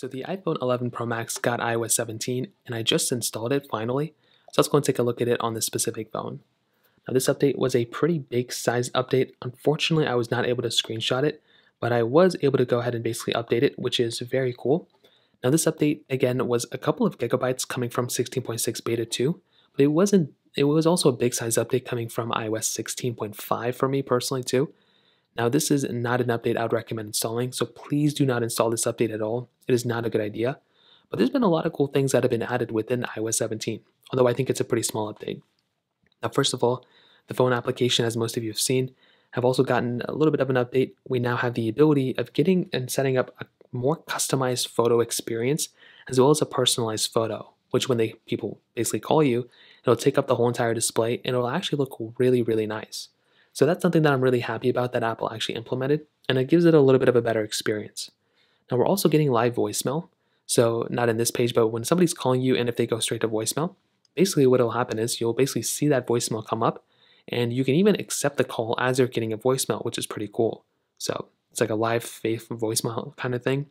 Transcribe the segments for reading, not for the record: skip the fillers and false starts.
So the iPhone 11 Pro Max got iOS 17 and I just installed it finally. So let's go and take a look at it on this specific phone. Now this update was a pretty big size update. Unfortunately, I was not able to screenshot it, but I was able to go ahead and basically update it, which is very cool. Now this update again was a couple of gigabytes coming from 16.6 beta 2, but it was also a big size update coming from iOS 16.5 for me personally too. Now, this is not an update I would recommend installing, so please do not install this update at all. It is not a good idea. But there's been a lot of cool things that have been added within iOS 17, although I think it's a pretty small update. Now, first of all, the phone application, as most of you have seen, have also gotten a little bit of an update. We now have the ability of getting and setting up a more customized photo experience, as well as a personalized photo, which when people basically call you, it'll take up the whole entire display and it'll actually look really, really nice. So that's something that I'm really happy about that Apple actually implemented, and it gives it a little bit of a better experience. Now we're also getting live voicemail, so not in this page, but when somebody's calling you and if they go straight to voicemail, basically what will happen is you'll basically see that voicemail come up, and you can even accept the call as they're getting a voicemail, which is pretty cool. So it's like a live voicemail kind of thing.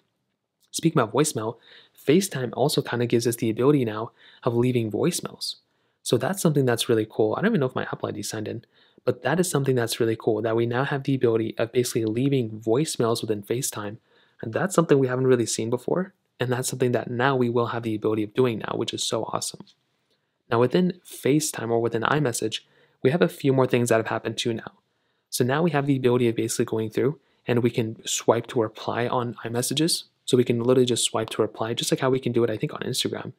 Speaking about voicemail, FaceTime also kind of gives us the ability now of leaving voicemails. So that's something that's really cool. I don't even know if my Apple ID signed in, but that is something that's really cool, that we now have the ability of basically leaving voicemails within FaceTime. And that's something we haven't really seen before. And that's something that now we will have the ability of doing now, which is so awesome. Now within FaceTime or within iMessage, we have a few more things that have happened too now. So now we have the ability of basically going through and we can swipe to reply on iMessages. So we can literally just swipe to reply, just like how we can do it, I think, on Instagram.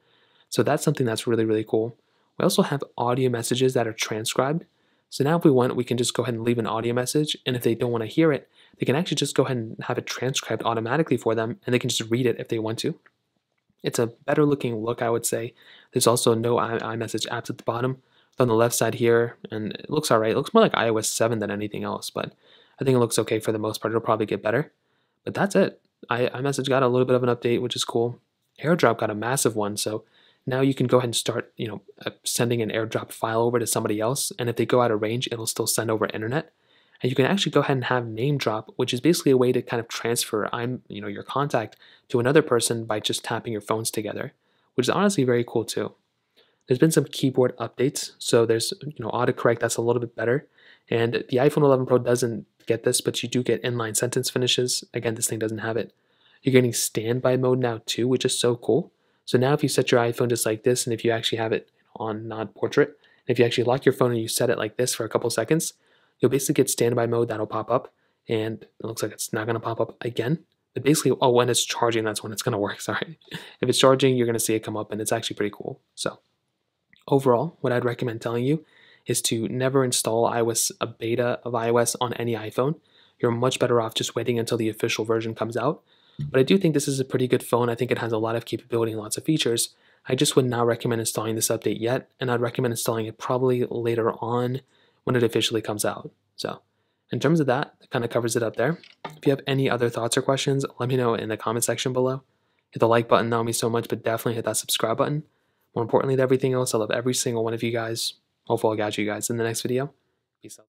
So that's something that's really, really cool. We also have audio messages that are transcribed. So now if we want, we can just go ahead and leave an audio message, and if they don't want to hear it, they can actually just go ahead and have it transcribed automatically for them, and they can just read it if they want to. It's a better looking look, I would say. There's also no iMessage apps at the bottom. It's on the left side here, and it looks alright. It looks more like iOS 7 than anything else, but I think it looks okay for the most part. It'll probably get better. But that's it. iMessage got a little bit of an update, which is cool. AirDrop got a massive one, so now you can go ahead and start, sending an AirDrop file over to somebody else, and if they go out of range, it'll still send over internet. And you can actually go ahead and have name drop, which is basically a way to kind of transfer your contact to another person by just tapping your phones together, which is honestly very cool too. There's been some keyboard updates, so there's autocorrect that's a little bit better, and the iPhone 11 Pro doesn't get this, but you do get inline sentence finishes. Again, this thing doesn't have it. You're getting standby mode now too, which is so cool. So now if you set your iPhone just like this, and if you actually have it on non-portrait, and if you actually lock your phone and you set it like this for a couple seconds, you'll basically get standby mode that'll pop up, and it looks like it's not going to pop up again. But basically, when it's charging, that's when it's going to work, sorry. If it's charging, you're going to see it come up, and it's actually pretty cool. So overall, what I'd recommend telling you is to never install a beta of iOS on any iPhone. You're much better off just waiting until the official version comes out. But I do think this is a pretty good phone. I think it has a lot of capability and lots of features. I just would not recommend installing this update yet, and I'd recommend installing it probably later on when it officially comes out. So in terms of that kind of covers it up there. If you have any other thoughts or questions, let me know in the comment section below. Hit the like button, that would mean so much, but definitely hit that subscribe button. More importantly than everything else, I love every single one of you guys. Hopefully I'll catch you guys in the next video. Peace out.